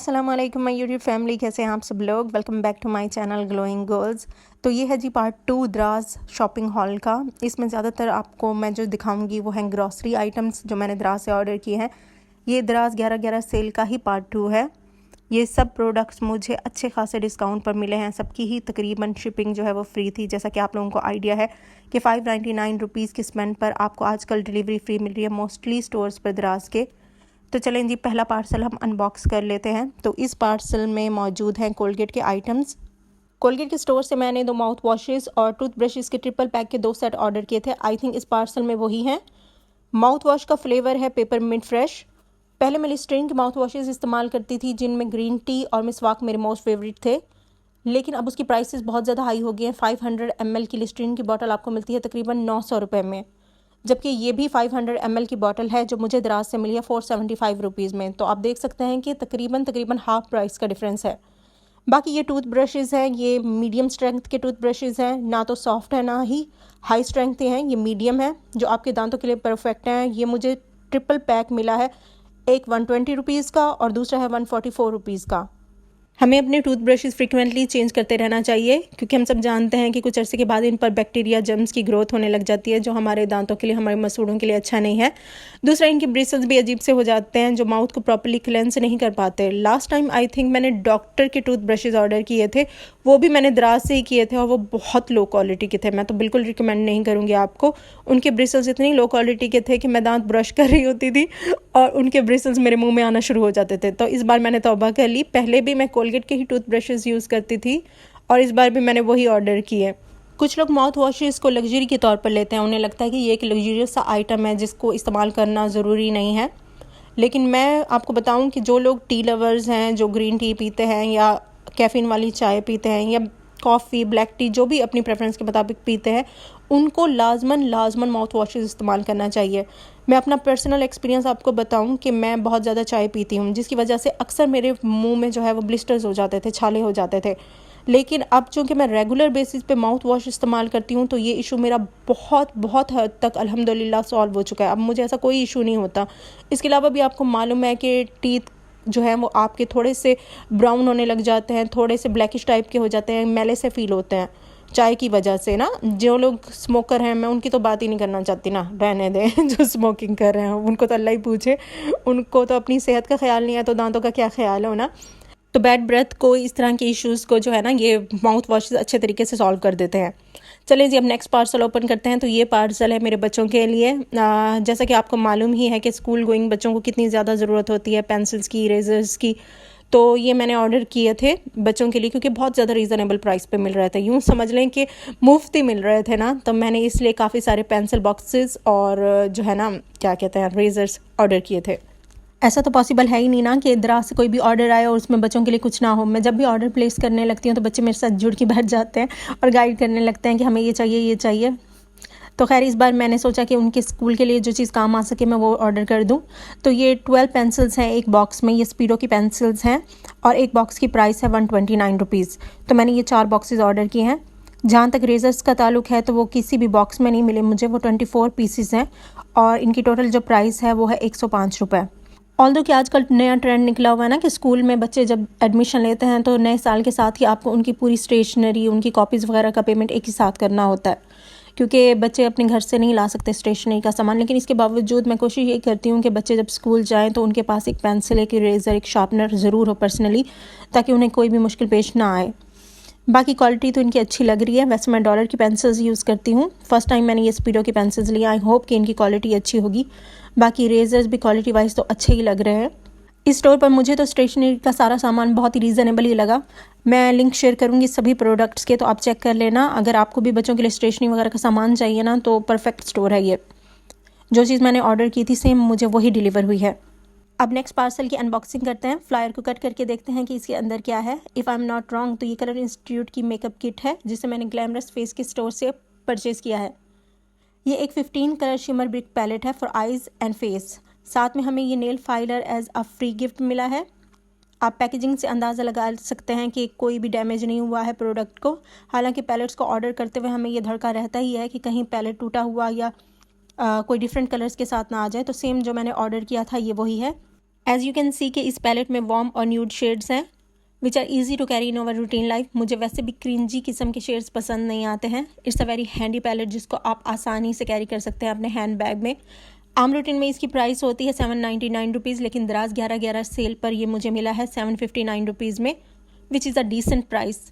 अस्सलाम वालेकुम my YouTube family, कैसे हैं आप सब लोग। Welcome back to my channel glowing girls. तो ये है जी पार्ट 2 दराज शॉपिंग हॉल का। इसमें ज़्यादातर आपको मैं जो दिखाऊंगी वो हैं ग्रॉसरी आइटम्स जो मैंने दराज से ऑर्डर किए हैं। ये दराज 11/11 सेल का ही पार्ट 2 है। ये सब प्रोडक्ट्स मुझे अच्छे खासे डिस्काउंट पर मिले हैं। सबकी ही तकरीबन शिपिंग जो है वो फ्री थी। जैसा कि आप लोगों को आइडिया है कि 599 रुपीज़ की स्पेंड पर आपको आजकल डिलीवरी फ्री मिल रही है मोस्टली स्टोर्स पर दराज के। तो चलें जी, पहला पार्सल हम अनबॉक्स कर लेते हैं। तो इस पार्सल में मौजूद हैं कोलगेट के आइटम्स। कोलगेट के स्टोर से मैंने 2 माउथ वॉशेस और टूथब्रशेस के ट्रिपल पैक के 2 सेट ऑर्डर किए थे। आई थिंक इस पार्सल में वही हैं। माउथ वॉश का फ्लेवर है पेपरमिंट फ्रेश। पहले मैं लिस्टरीन के माउथ वॉशेस इस्तेमाल करती थी जिनमें ग्रीन टी और मिसवाक मेरे मोस्ट फेवरेट थे, लेकिन अब उसकी प्राइसेस बहुत ज़्यादा हाई हो गई हैं। 500 ml की लिस्टरीन की बोतल आपको मिलती है तकरीबन 900 रुपये में, जबकि ये भी 500 ml की बोतल है जो मुझे दराज से मिली है 475 रुपीज़ में। तो आप देख सकते हैं कि तकरीबन हाफ प्राइस का डिफरेंस है। बाकी ये टूथ ब्रशेज़ हैं, ये मीडियम स्ट्रेंथ के टूथ ब्रशेज़ हैं, ना तो सॉफ्ट है ना ही हाई स्ट्रेंथ के हैं। ये मीडियम है जो आपके दांतों के लिए परफेक्ट हैं। ये मुझे ट्रिपल पैक मिला है, एक 120 रुपीज़ का और दूसरा है 144 रुपीज़ का। हमें अपने टूथब्रशेस फ्रिक्वेंटली चेंज करते रहना चाहिए, क्योंकि हम सब जानते हैं कि कुछ अरसे के बाद इन पर बैक्टीरिया जर्म्स की ग्रोथ होने लग जाती है जो हमारे दांतों के लिए, हमारे मसूड़ों के लिए अच्छा नहीं है। दूसरा, इनके ब्रिसल्स भी अजीब से हो जाते हैं जो माउथ को प्रॉपर्ली क्लेंस नहीं कर पाते। लास्ट टाइम आई थिंक मैंने डॉक्टर के टूथब्रशेस ऑर्डर किए थे, वो भी मैंने दराज से ही किए थे और वो बहुत लो क्वालिटी के थे। मैं तो बिल्कुल रिकमेंड नहीं करूँगी आपको। उनके ब्रिसल्स इतनी लो क्वालिटी के थे कि मैं दांत ब्रश कर रही होती थी और उनके ब्रिसल्स मेरे मुंह में आना शुरू हो जाते थे। तो इस बार मैंने तौबा कर ली। पहले भी मैं कोलगेट के ही टूथब्रशेस यूज़ करती थी और इस बार भी मैंने वही ऑर्डर किए। कुछ लोग माउथ वॉशेस को लग्जरी के तौर पर लेते हैं, उन्हें लगता है कि ये एक लग्जरियस सा आइटम है जिसको इस्तेमाल करना ज़रूरी नहीं है। लेकिन मैं आपको बताऊं कि जो लोग टी लवर्स हैं, जो ग्रीन टी पीते हैं या कैफ़ीन वाली चाय पीते हैं या कॉफ़ी, ब्लैक टी, जो भी अपनी प्रेफरेंस के मुताबिक पीते हैं, उनको लाजमन माउथ वॉशेस इस्तेमाल करना चाहिए। मैं अपना पर्सनल एक्सपीरियंस आपको बताऊं कि मैं बहुत ज़्यादा चाय पीती हूं, जिसकी वजह से अक्सर मेरे मुंह में जो है वो ब्लिस्टर्स हो जाते थे, छाले हो जाते थे। लेकिन अब चूँकि मैं रेगुलर बेसिस पे माउथ वॉश इस्तेमाल करती हूँ तो ये इशू मेरा बहुत हद तक अल्हम्दुलिल्लाह सॉल्व हो चुका है। अब मुझे ऐसा कोई इशू नहीं होता। इसके अलावा भी आपको मालूम है कि टीथ जो है वो आपके थोड़े से ब्राउन होने लग जाते हैं, थोड़े से ब्लैकिश टाइप के हो जाते हैं, मैले से फील होते हैं चाय की वजह से ना। जो लोग स्मोकर हैं, मैं उनकी तो बात ही नहीं करना चाहती ना, रहने दें। जो स्मोकिंग कर रहे हैं उनको तो अल्लाह ही पूछे, उनको तो अपनी सेहत का ख्याल नहीं है तो दांतों का क्या ख्याल हो ना। तो बैड ब्रेथ को, इस तरह के इश्यूज़ को जो है ना, ये माउथ वॉशेस अच्छे तरीके से सॉल्व कर देते हैं। चलिए जी, अब नेक्स्ट पार्सल ओपन करते हैं। तो ये पार्सल है मेरे बच्चों के लिए। जैसा कि आपको मालूम ही है कि स्कूल गोइंग बच्चों को कितनी ज़्यादा ज़रूरत होती है पेंसिल्स की, इरेजर्स की। तो ये मैंने ऑर्डर किए थे बच्चों के लिए क्योंकि बहुत ज़्यादा रीज़नेबल प्राइस पे मिल रहे थे। यूँ समझ लें कि मुफ्त ही मिल रहे थे ना, तो मैंने इसलिए काफ़ी सारे पेंसिल बॉक्सेस और जो है ना क्या कहते हैं रेजर्स ऑर्डर किए थे। ऐसा तो पॉसिबल है ही नहीं ना कि दराज से कोई भी ऑर्डर आए और उसमें बच्चों के लिए कुछ ना हो। मैं जब भी ऑर्डर प्लेस करने लगती हूँ तो बच्चे मेरे साथ जुड़ के बैठ जाते हैं और गाइड करने लगते हैं कि हमें ये चाहिए ये चाहिए। तो खैर इस बार मैंने सोचा कि उनके स्कूल के लिए जो चीज़ काम आ सके मैं वो ऑर्डर कर दूं। तो ये 12 पेंसिल्स हैं एक बॉक्स में। ये स्पीडो की पेंसिल्स हैं और एक बॉक्स की प्राइस है 129 रुपीज़। तो मैंने ये 4 बॉक्सेस ऑर्डर किए हैं। जहाँ तक रेजर्स का ताल्लुक है तो वो किसी भी बॉक्स में नहीं मिले मुझे, वो 24 पीसीस हैं और इनकी टोटल जो प्राइस है वो है 105 रुपये। ऑल्दो कि आजकल नया ट्रेंड निकला हुआ है ना कि स्कूल में बच्चे जब एडमिशन लेते हैं तो नए साल के साथ ही आपको उनकी पूरी स्टेशनरी, उनकी कॉपीज़ वगैरह का पेमेंट एक ही साथ करना होता है, क्योंकि बच्चे अपने घर से नहीं ला सकते स्टेशनरी का सामान। लेकिन इसके बावजूद मैं कोशिश ये करती हूँ कि बच्चे जब स्कूल जाएँ तो उनके पास एक पेंसिल, एक इरेज़र, एक शार्पनर ज़रूर हो पर्सनली, ताकि उन्हें कोई भी मुश्किल पेश ना आए। बाकी क्वालिटी तो इनकी अच्छी लग रही है। वैसे मैं डॉलर की पेंसिल्स यूज़ करती हूँ। फर्स्ट टाइम मैंने ये स्पीडो की पेंसिल्स ली। आई होप कि इनकी क्वालिटी अच्छी होगी। बाकी रेजर्स भी क्वालिटी वाइज तो अच्छे ही लग रहे हैं। इस स्टोर पर मुझे तो स्टेशनरी का सारा सामान बहुत ही रीज़नेबल ही लगा। मैं लिंक शेयर करूँगी सभी प्रोडक्ट्स के, तो आप चेक कर लेना। अगर आपको भी बच्चों के लिए स्टेशनरी वगैरह का सामान चाहिए ना तो परफेक्ट स्टोर है ये। जो चीज़ मैंने ऑर्डर की थी सेम मुझे वही डिलीवर हुई है। अब नेक्स्ट पार्सल की अनबॉक्सिंग करते हैं। फ्लायर को कट करके देखते हैं कि इसके अंदर क्या है। If I am not wrong तो ये कलर इंस्टीट्यूट की मेकअप किट है जिसे मैंने ग्लैमरस फेस के स्टोर से परचेज़ किया है। ये एक 15 कलर शिमर ब्रिक पैलेट है फॉर आइज़ एंड फेस। साथ में हमें ये nail filer as a free gift मिला है। आप पैकेजिंग से अंदाज़ा लगा सकते हैं कि कोई भी डैमेज नहीं हुआ है प्रोडक्ट को। हालांकि पैलेट्स को ऑर्डर करते हुए हमें ये धड़का रहता ही है कि कहीं पैलेट टूटा हुआ या कोई डिफरेंट कलर्स के साथ ना आ जाए। तो सेम जो मैंने ऑर्डर किया था ये वही है। एज़ यू कैन सी कि इस पैलेट में वार्म और न्यूड शेड्स हैं which are easy to carry in over routine life. मुझे वैसे भी क्रिंजी किस्म के शेड्स पसंद नहीं आते हैं। It's a very handy palette जिसको आप आसानी से कैरी कर सकते हैं अपने हैंड बैग में। आम रूटीन में इसकी प्राइस होती है 799 रुपीज़, लेकिन दराज 11/11 सेल पर ये मुझे मिला है 759 रुपीज़ में, which is a decent price.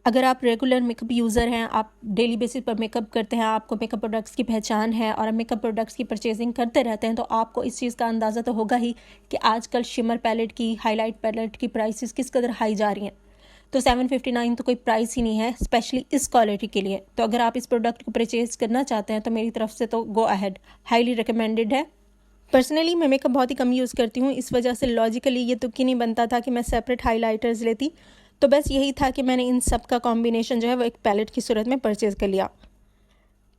अगर आप रेगुलर मेकअप यूज़र हैं, आप डेली बेसिस पर मेकअप करते हैं, आपको मेकअप प्रोडक्ट्स की पहचान है और आप मेकअप प्रोडक्ट्स की परचेजिंग करते रहते हैं, तो आपको इस चीज़ का अंदाज़ा तो होगा ही कि आजकल शिमर पैलेट की, हाईलाइट पैलेट की प्राइसेस किस कदर हाई जा रही हैं। तो 759 तो कोई प्राइस ही नहीं है, स्पेशली इस क्वालिटी के लिए। तो अगर आप इस प्रोडक्ट को परचेज करना चाहते हैं तो मेरी तरफ से तो गो अहेड, हाईली रिकमेंडेड है। पर्सनली मैं मेकअप बहुत ही कम यूज़ करती हूँ, इस वजह से लॉजिकली ये तुक्की नहीं बनता था कि मैं सेपरेट हाईलाइटर्स लेती। तो बस यही था कि मैंने इन सब का कॉम्बिनेशन जो है वो एक पैलेट की सूरत में परचेज़ कर लिया।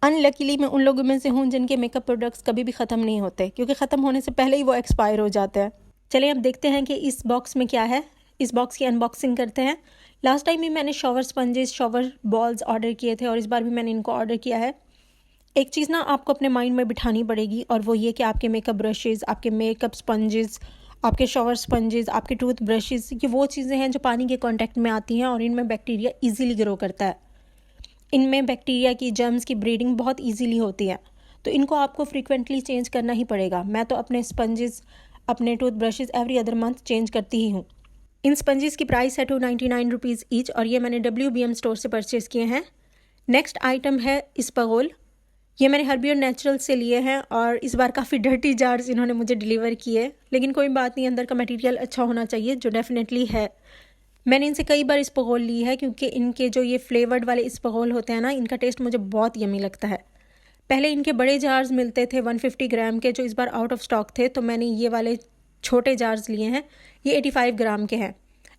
अनलकीली मैं उन लोगों में से हूँ जिनके मेकअप प्रोडक्ट्स कभी भी ख़त्म नहीं होते, क्योंकि ख़त्म होने से पहले ही वो एक्सपायर हो जाते हैं। चलिए अब देखते हैं कि इस बॉक्स में क्या है। इस बॉक्स की अनबॉक्सिंग करते हैं। लास्ट टाइम भी मैंने shower sponges, shower balls order किए थे और इस बार भी मैंने इनको ऑर्डर किया है। एक चीज़ ना आपको अपने माइंड में बिठानी पड़ेगी और वो ये कि आपके मेकअप ब्रशेज़, आपके मेकअप स्पंजेस, आपके शॉवर स्पंजेस, आपके टूथ ब्रशेज़, ये वो चीज़ें हैं जो पानी के कांटेक्ट में आती हैं और इनमें बैक्टीरिया इजीली ग्रो करता है। इनमें बैक्टीरिया की, जर्म्स की ब्रीडिंग बहुत इजीली होती है, तो इनको आपको फ्रीक्वेंटली चेंज करना ही पड़ेगा। मैं तो अपने स्पंजेस, अपने tooth brushes every other month change करती ही हूँ। इन स्पंजेस की प्राइस है 299 रुपीज़ ईच और ये मैंने WBM स्टोर से परचेज़ किए हैं। नेक्स्ट आइटम है इस्पागोल। ये मैंने हर्बी और नेचुरल से लिए हैं और इस बार काफ़ी डर्टी जार्स इन्होंने मुझे डिलीवर किए, लेकिन कोई बात नहीं, अंदर का मटेरियल अच्छा होना चाहिए, जो डेफिनेटली है। मैंने इनसे कई बार इस्पागोल ली है क्योंकि इनके जो ये फ्लेवर्ड वाले इस्पागोल होते हैं ना, इनका टेस्ट मुझे बहुत यमी लगता है। पहले इनके बड़े जार्स मिलते थे 150 ग्राम के, जो इस बार आउट ऑफ स्टॉक थे, तो मैंने ये वाले छोटे जार्स लिए हैं। ये 85 ग्राम के हैं।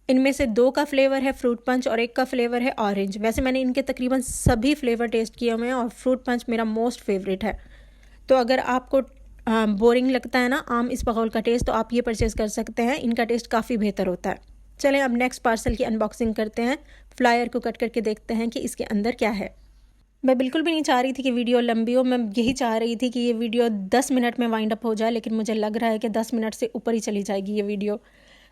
इनमें से 2 का फ्लेवर है फ्रूट पंच और 1 का फ्लेवर है ऑरेंज। वैसे मैंने इनके तकरीबन सभी फ्लेवर टेस्ट किए हुए हैं और फ्रूट पंच मेरा मोस्ट फेवरेट है। तो अगर आपको बोरिंग लगता है ना आम इस्पागोल का टेस्ट, तो आप ये परचेज़ कर सकते हैं, इनका टेस्ट काफ़ी बेहतर होता है। चलें अब नेक्स्ट पार्सल की अनबॉक्सिंग करते हैं। फ्लायर को कट करके देखते हैं कि इसके अंदर क्या है। मैं बिल्कुल भी नहीं चाह रही थी कि वीडियो लंबी हो, मैं यही चाह रही थी कि ये वीडियो 10 मिनट में वाइंड अप हो जाए, लेकिन मुझे लग रहा है कि 10 मिनट से ऊपर ही चली जाएगी ये वीडियो।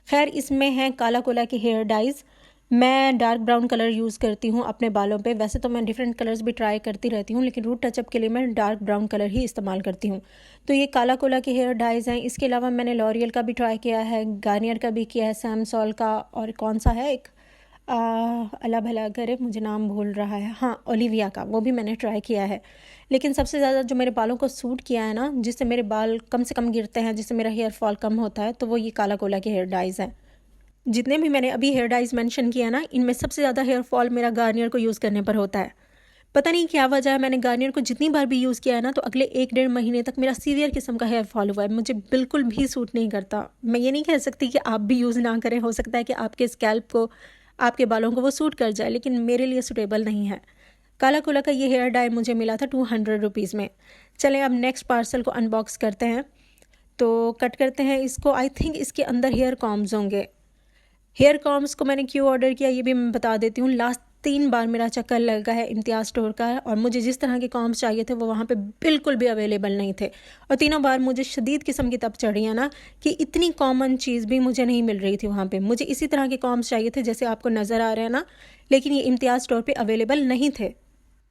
खैर, इसमें है काला कोला के हेयर डाइज़। मैं डार्क ब्राउन कलर यूज़ करती हूँ अपने बालों पे। वैसे तो मैं डिफरेंट कलर्स भी ट्राई करती रहती हूँ, लेकिन रूट टचअप के लिए मैं डार्क ब्राउन कलर ही इस्तेमाल करती हूँ। तो ये काला कोला के हेयर डाइज़ हैं। इसके अलावा मैंने लॉरियल का भी ट्राई किया है, गार्नियर का भी किया है, सैमसॉल का, और कौन सा है एक अल्लाह भला करे, मुझे नाम भूल रहा है, हाँ ओलिविया का, वो भी मैंने ट्राई किया है। लेकिन सबसे ज़्यादा जो मेरे बालों को सूट किया है ना, जिससे मेरे बाल कम से कम गिरते हैं, जिससे मेरा हेयर फॉल कम होता है, तो वो ये काला कोला के हेयर डाइज़ हैं। जितने भी मैंने अभी हेयर डाइज़ मेंशन किया ना, इनमें सबसे ज़्यादा हेयर फॉल मेरा गार्नियर को यूज़ करने पर होता है। पता नहीं क्या वजह है, मैंने गार्नियर को जितनी बार भी यूज़ किया है ना, तो अगले 1-1.5 महीने तक मेरा सीवियर किस्म का हेयर फॉल हुआ है। मुझे बिल्कुल भी सूट नहीं करता। मैं ये नहीं कह सकती कि आप भी यूज़ ना करें, हो सकता है कि आपके स्कैल्प को, आपके बालों को वो सूट कर जाए, लेकिन मेरे लिए सूटेबल नहीं है। काला कोला का ये हेयर डाई मुझे मिला था 200 रुपीज़ में। चलें अब नेक्स्ट पार्सल को अनबॉक्स करते हैं। तो कट करते हैं इसको। आई थिंक इसके अंदर हेयर कॉम्स होंगे। हेयर कॉम्स को मैंने क्यों ऑर्डर किया ये भी मैं बता देती हूँ। लास्ट 3 बार मेरा चक्कर लगा है इम्तियाज़ स्टोर का, और मुझे जिस तरह के कॉम्स चाहिए थे वो वहाँ पे बिल्कुल भी अवेलेबल नहीं थे। और तीनों बार मुझे शदीद किस्म की तब चढ़ी है ना कि इतनी कॉमन चीज़ भी मुझे नहीं मिल रही थी वहाँ पे। मुझे इसी तरह के कॉम्स चाहिए थे जैसे आपको नज़र आ रहे हैं ना, लेकिन ये इम्तियाज़ स्टोर पर अवेलेबल नहीं थे।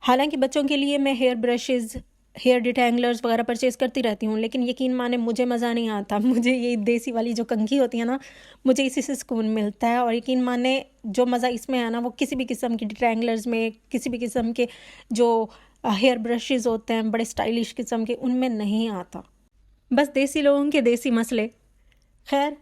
हालांकि बच्चों के लिए मैं हेयर ब्रशेज़, हेयर डिटेंगलर्स वगैरह परचेज़ करती रहती हूँ, लेकिन यकीन माने मुझे मज़ा नहीं आता। मुझे ये देसी वाली जो कंघी होती है ना, मुझे इसी से सुकून मिलता है। और यकीन माने जो मज़ा इसमें है ना, वो किसी भी किस्म की डिटेंगलर्स में, किसी भी किस्म के जो हेयर ब्रशेज़ होते हैं बड़े स्टाइलिश किस्म के, उनमें नहीं आता। बस देसी लोगों के देसी मसले। खैर,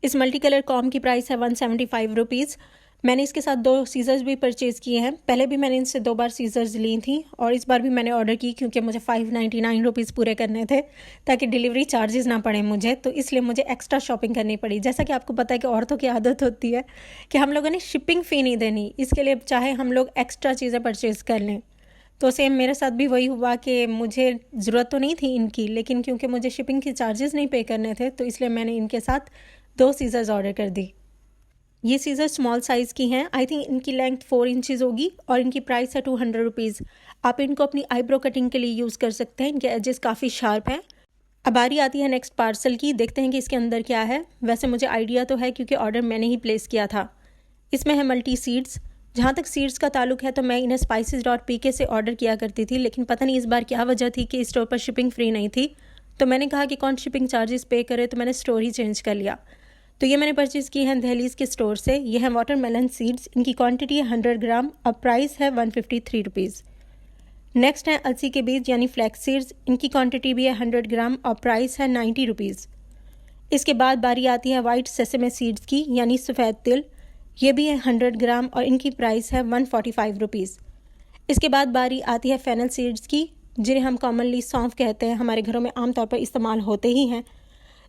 इस मल्टी कलर कॉम की प्राइस है 175 रुपीज़। मैंने इसके साथ 2 सीज़र्स भी परचेज़ किए हैं। पहले भी मैंने इनसे 2 बार सीज़र्स ली थी और इस बार भी मैंने ऑर्डर की क्योंकि मुझे 599 रुपीज़ पूरे करने थे ताकि डिलीवरी चार्जेस ना पड़े मुझे, तो इसलिए मुझे एक्स्ट्रा शॉपिंग करनी पड़ी। जैसा कि आपको पता है कि औरतों की आदत होती है कि हम लोगों ने शिपिंग फ़ी नहीं देनी, इसके लिए चाहे हम लोग एक्स्ट्रा चीज़ें परचेज़ कर लें। तो सेम मेरे साथ भी वही हुआ कि मुझे ज़रूरत तो नहीं थी इनकी, लेकिन क्योंकि मुझे शिपिंग के चार्जेस नहीं पे करने थे, तो इसलिए मैंने इनके साथ 2 सीज़र्स ऑर्डर कर दी। ये सीज़र स्मॉल साइज़ की हैं। आई थिंक इनकी लेंथ 4 इंचज़ होगी और इनकी प्राइस है 200 रुपीज़। आप इनको अपनी आईब्रो कटिंग के लिए यूज़ कर सकते हैं। इनके एजेस काफ़ी शार्प हैं। अब बारी आती है नेक्स्ट पार्सल की। देखते हैं कि इसके अंदर क्या है। वैसे मुझे आइडिया तो है क्योंकि ऑर्डर मैंने ही प्लेस किया था। इसमें है मल्टी सीड्स। जहाँ तक सीड्स का ताल्लुक है तो मैं इन्हें spices.pk से ऑर्डर किया करती थी, लेकिन पता नहीं इस बार क्या वजह थी कि स्टोर पर शिपिंग फ्री नहीं थी। तो मैंने कहा कि कौन शिपिंग चार्जेस पे करे, तो मैंने स्टोर ही चेंज कर लिया। तो ये मैंने परचेज़ की है दहलीज़ के स्टोर से। ये है वाटरमेलन सीड्स। इनकी क्वांटिटी है 100 ग्राम और प्राइस है 153 रुपीज़। नेक्स्ट है अलसी के बीज यानी फ्लैक्स सीड्स। इनकी क्वांटिटी भी है 100 ग्राम और प्राइस है 90 रुपीज़। इसके बाद बारी आती है वाइट सेसेमे सीड्स की यानी सफ़ेद तिल। ये भी है 100 ग्राम और इनकी प्राइस है 145 रुपीज़। इसके बाद बारी आती है फेनल सीड्स की, जिन्हें हम कॉमनली सौंफ कहते हैं, हमारे घरों में आमतौर पर इस्तेमाल होते ही हैं।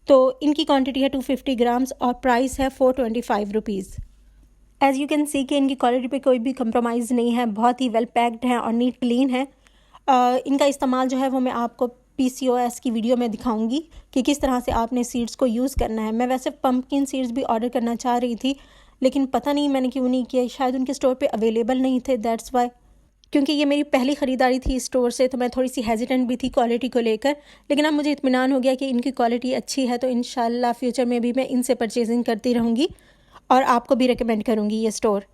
तो इनकी क्वांटिटी है 250 ग्राम्स और प्राइस है 425 rupees. As you can see कि इनकी क्वालिटी पे कोई भी कंप्रोमाइज़ नहीं है, बहुत ही वेल पैक्ड है और नीट क्लीन है। इनका इस्तेमाल जो है वो मैं आपको PCOS की वीडियो में दिखाऊंगी कि किस तरह से आपने सीड्स को यूज़ करना है। मैं वैसे पम्पकिन सीड्स भी ऑर्डर करना चाह रही थी, लेकिन पता नहीं मैंने क्यों नहीं किया, शायद उनके स्टोर पे अवेलेबल नहीं थे, दैट्स वाई। क्योंकि ये मेरी पहली ख़रीदारी थी स्टोर से, तो मैं थोड़ी सी हेजिटेंट भी थी क्वालिटी को लेकर। लेकिन अब मुझे इत्मीनान हो गया कि इनकी क्वालिटी अच्छी है, तो इंशाल्लाह फ्यूचर में भी मैं इनसे परचेजिंग करती रहूँगी और आपको भी रिकमेंड करूँगी ये store.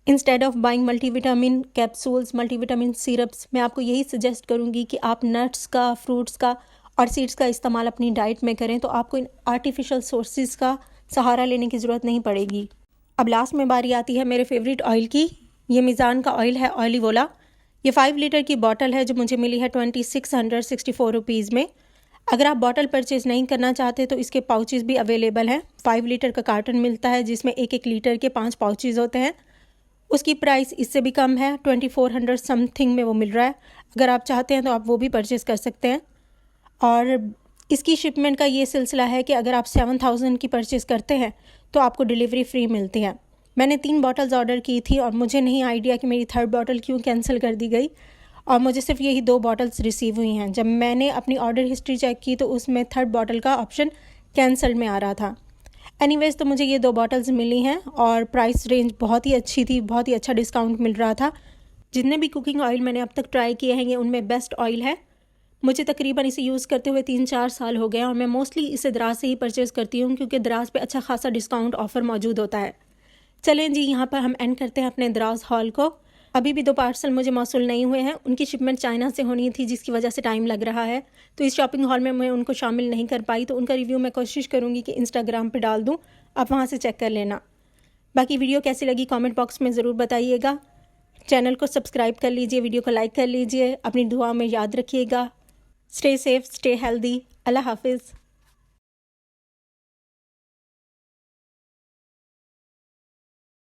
Instead of buying multivitamin capsules, multivitamin syrups, मैं आपको यही सजेस्ट करूँगी कि आप नट्स का, फ्रूट्स का और सीड्स का इस्तेमाल अपनी डाइट में करें, तो आपको इन आर्टिफिशियल सोर्सेज का सहारा लेने की ज़रूरत नहीं पड़ेगी। अब लास्ट में बारी आती है मेरे फेवरेट ऑयल की। ये मीज़ान का ऑयल है, ऑलिवोला। ये 5 लीटर की बॉटल है जो मुझे मिली है 2664 रुपीज़ में। अगर आप बॉटल परचेज़ नहीं करना चाहते तो इसके पाउचेज़ भी अवेलेबल हैं। 5 लीटर का कार्टन मिलता है जिसमें 1-1 लीटर के 5 पाउचेज़ होते हैं। उसकी प्राइस इससे भी कम है, 2400 समथिंग में वो मिल रहा है। अगर आप चाहते हैं तो आप वो भी परचेज़ कर सकते हैं। और इसकी शिपमेंट का ये सिलसिला है कि अगर आप 7000 की परचेज़ करते हैं तो आपको डिलीवरी फ्री मिलती है। मैंने 3 बॉटल्स ऑर्डर की थी और मुझे नहीं आइडिया कि मेरी 3rd बॉटल क्यों कैंसिल कर दी गई और मुझे सिर्फ यही 2 बॉटल्स रिसीव हुई हैं। जब मैंने अपनी ऑर्डर हिस्ट्री चेक की तो उसमें 3rd बॉटल का ऑप्शन कैंसिल में आ रहा था। एनीवेज़, तो मुझे ये 2 बॉटल्स मिली हैं और प्राइस रेंज बहुत ही अच्छी थी, बहुत ही अच्छा डिस्काउंट मिल रहा था। जितने भी कुकिंग ऑयल मैंने अब तक ट्राई किए हैं ये उनमें बेस्ट ऑयल है। मुझे तकरीबन इसे यूज़ करते हुए 3-4 साल हो गए और मैं मोस्टली इसे दराज से ही परचेज़ करती हूँ क्योंकि दराज पे अच्छा खासा डिस्काउंट ऑफ़र मौजूद होता है। चलें जी, यहाँ पर हम एंड करते हैं अपने दराज हॉल को। अभी भी 2 पार्सल मुझे मौसूल नहीं हुए हैं, उनकी शिपमेंट चाइना से होनी थी जिसकी वजह से टाइम लग रहा है, तो इस शॉपिंग हॉल में मैं उनको शामिल नहीं कर पाई। तो उनका रिव्यू मैं कोशिश करूँगी कि इंस्टाग्राम पे डाल दूँ, आप वहाँ से चेक कर लेना। बाकी वीडियो कैसी लगी कमेंट बॉक्स में ज़रूर बताइएगा। चैनल को सब्सक्राइब कर लीजिए, वीडियो को लाइक कर लीजिए, अपनी दुआ में याद रखिएगा। Stay safe, stay healthy. अल्लाह हाफिज़।